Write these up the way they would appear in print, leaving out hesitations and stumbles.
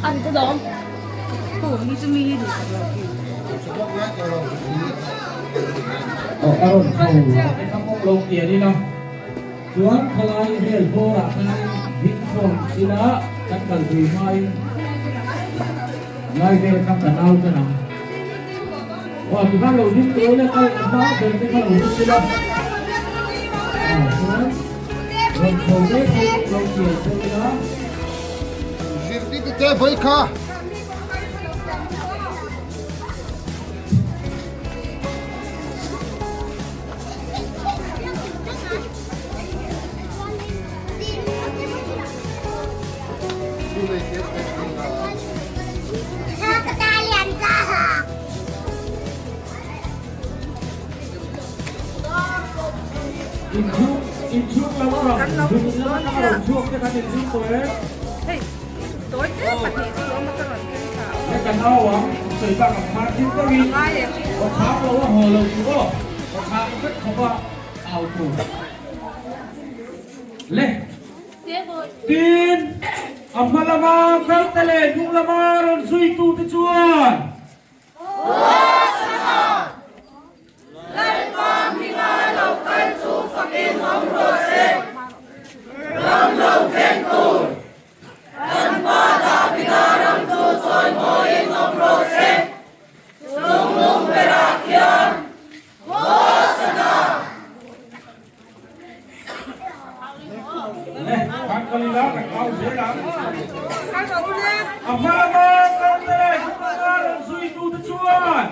ăn cái đó của Mitsumi đủ ở cái thăm mong lông kia đi nào xuống thay hệ vô là thay vĩnh phồn đi đó các cần tùy mai về thăm cả nào cho nào chúng ta đầu tiên tối lên đây đó về cái đầu tiên đi đâu xuống rồi thầu đấy thì lông kia đi đó Jirdi te vai cá. in chuông là bắt đầu chuông cái thằng in chuông tối tối thế mà thì nó mà cái cái cần đâu á sử dụng bằng máy tính có gì có tháo đâu á hồ lồng chú có tháo rất không có ảo thủ lên tin lama kau tele dung lama ron sui tu te chuan kali lah kau sedang lama kau tele dung lama ron sui tu te chuan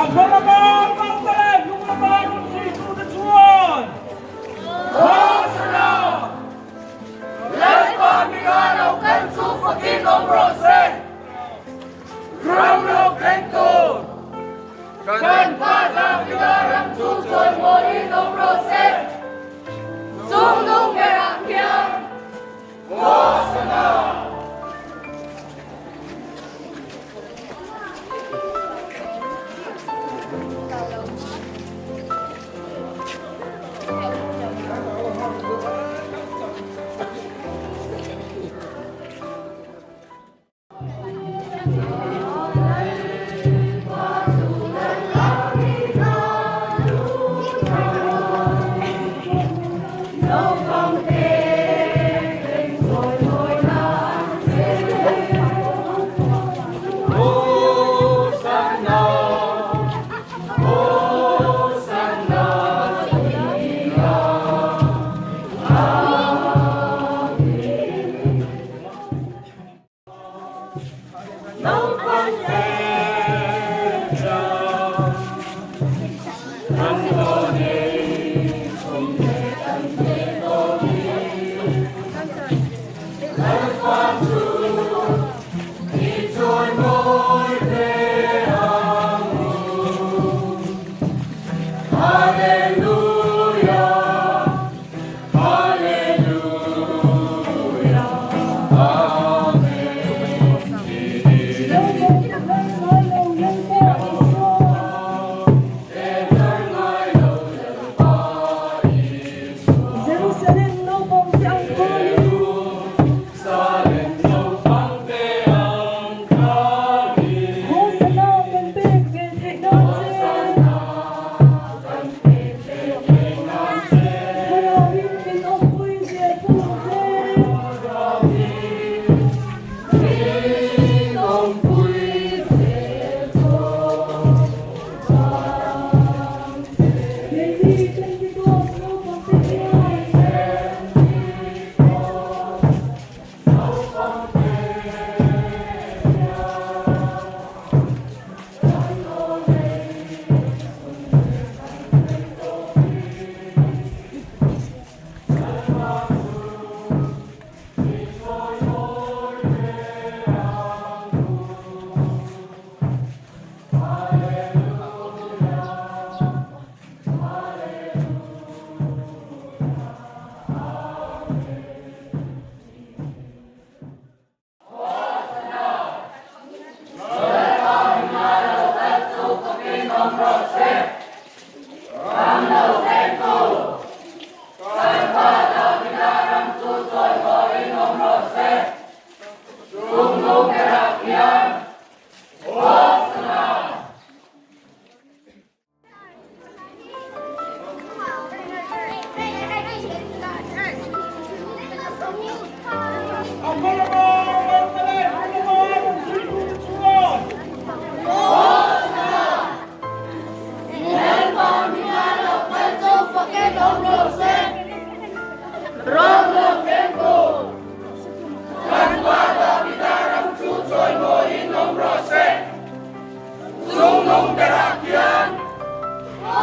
Ang Panginoon, pagpalag, lumabas ang sisunutuan! Hosana! Lalpan migalaw kan sufakin ang rose! Ramlog lengkod! Kan pada bigarang susoy mo rin ang rose! Sumnong merakyan!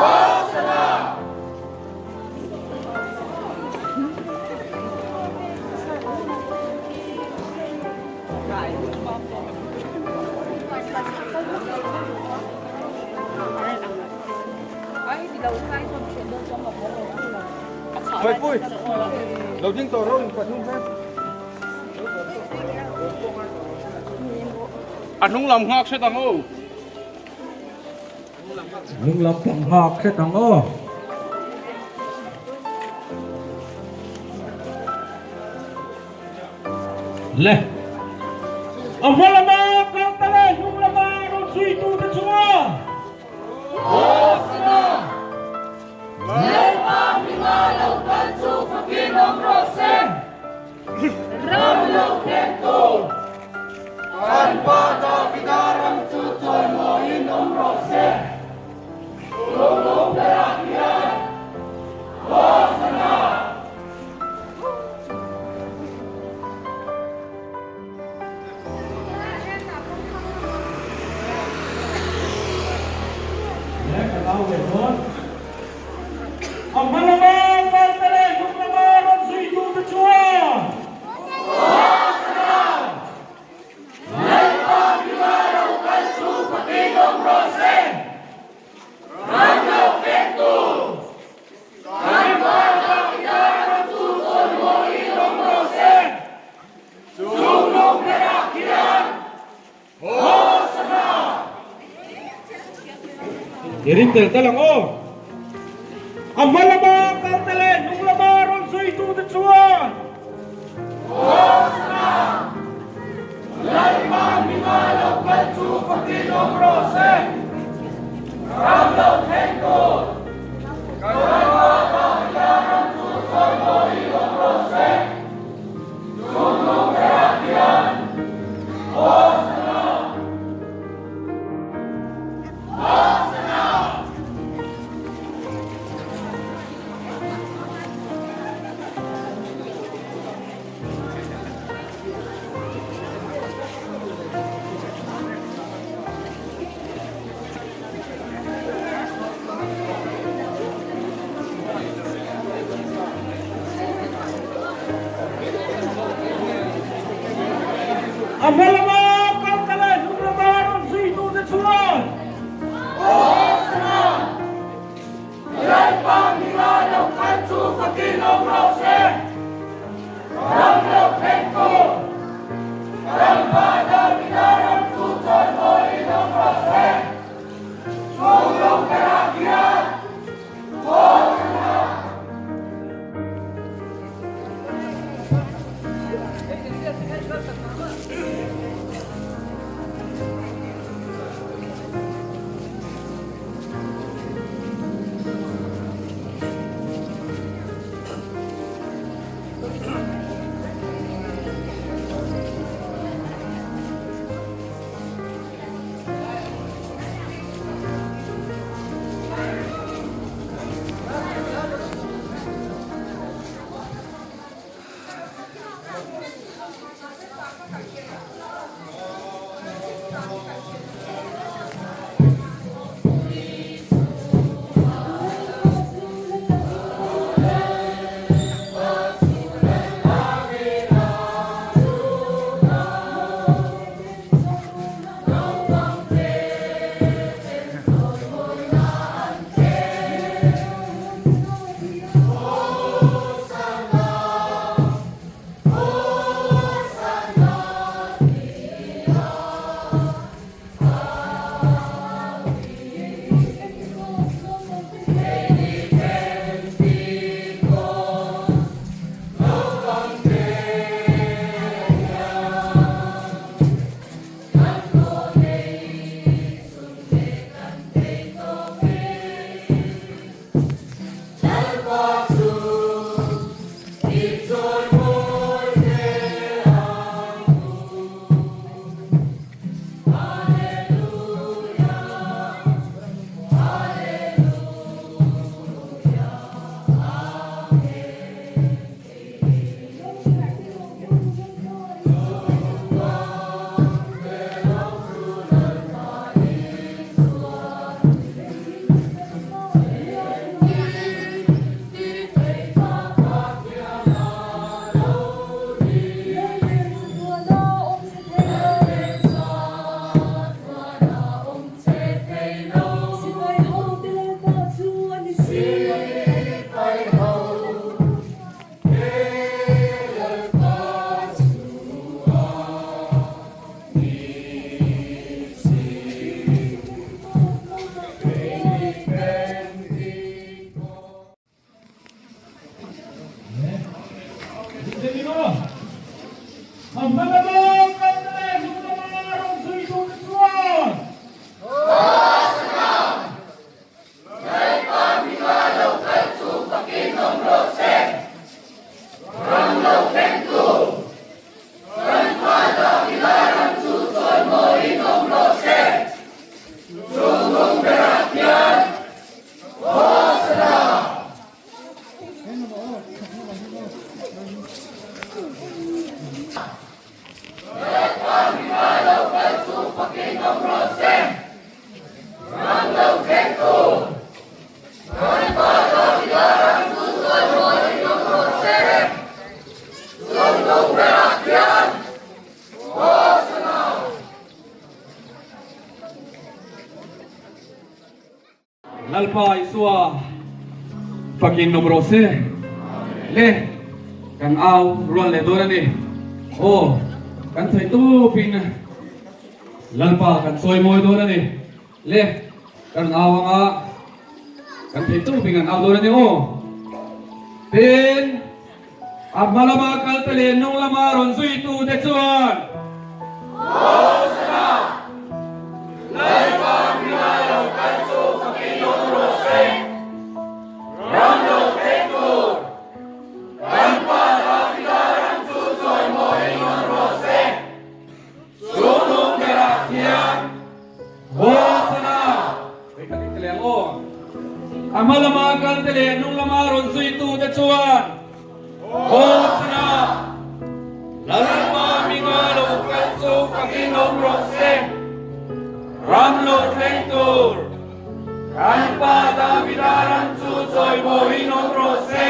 Hosana! Vậy vui. Đầu tiên tổ rồi, phải không xem? Anh không làm ngọt sẽ tao ngô. Lưng lọc bằng họp sẽ tặng ô. leh amalama kantale yung lama ron suitu de chua Osna Lepa mimalaw kansu fakinong rosen Ramlo kento Kanpada bidarang tutoy mo inom rosen Tulong perakian Osna Ang malamang kantale yung lamaran sa ito na chua! Osna! Lepa bimalaw kansu fakinong rosen Ramlo kento Kanpada bidarang tutoy mo inom rosen Tulong perakian Osna! Irintel talang oh! Ang malamang kantale nung lamaron sa ito na chuan! Osna! Lalipang mimalaw kansu fakinong rosen Ramlo kento Kanpada bidarang tutoy mo inom rosen Tulong perakian Osna! Osna! Ang malamang kantale nung lamaron sa ito na chuan! Osna! Lalipang mimalaw kansu fakinong rosen Ramlo kento Kanpada bidarang tutoy mo inom rosen Tulong perakian Osna! lalpa iswa fakin numero se le kan au ruan le dora ni o kan thai tu pin lalpa kan soi moi dora ni le kan au nga kan thai tu pin kan au dora ni o pin abmalama kal tele nong lama ron sui tu de chuan Amalama kal tele nung lamaron suitu de chuan Hosna Lalma mingalo kalso pakinom rose Ramlo trektur Kanpa davidaran susoy mohinom rose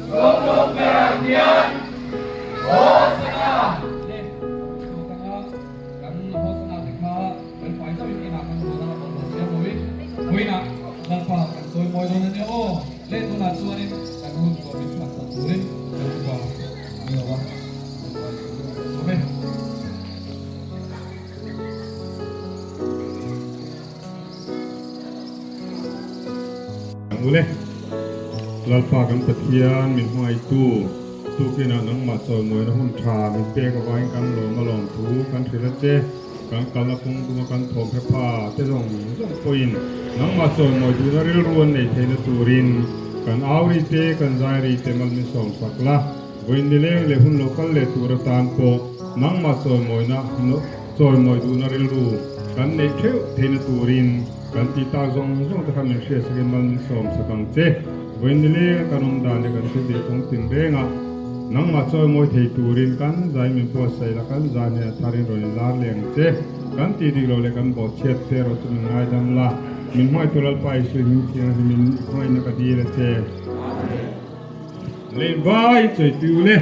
Sumlong merakyan Hosna lalpa kan soy moi don ne o le to na chuanin kan hun ko min phat sa turin kan ko ni wa amen ule lalpa kan pathian min hoi tu kina nang ma soy moi na hun tha min pe ka wai kan lo ma long thu kan thila che kan kala pung tu kan thom phe pha te long poin nang ma soy moi du na ril ruan nei theina turin kan auri te kan zairi te mal mi som sakla voin ni le hun lokal le tur tan po nang ma soy moi na no soy moi du na ril ru kan nei theu theina turin kan ti ta zong ta kan ne she se mal mi som sakang che voin ni le kanum da ne kan se de tong tin renga nang ma soy moi thei turin kan zai mi po sai la kan za ne tharin ro la leng che kan ti di lo le kan bo chet te ro tu ngai dam la min hoi tu lal pai su hin ti min hoi na ka di le che le vai choi tu le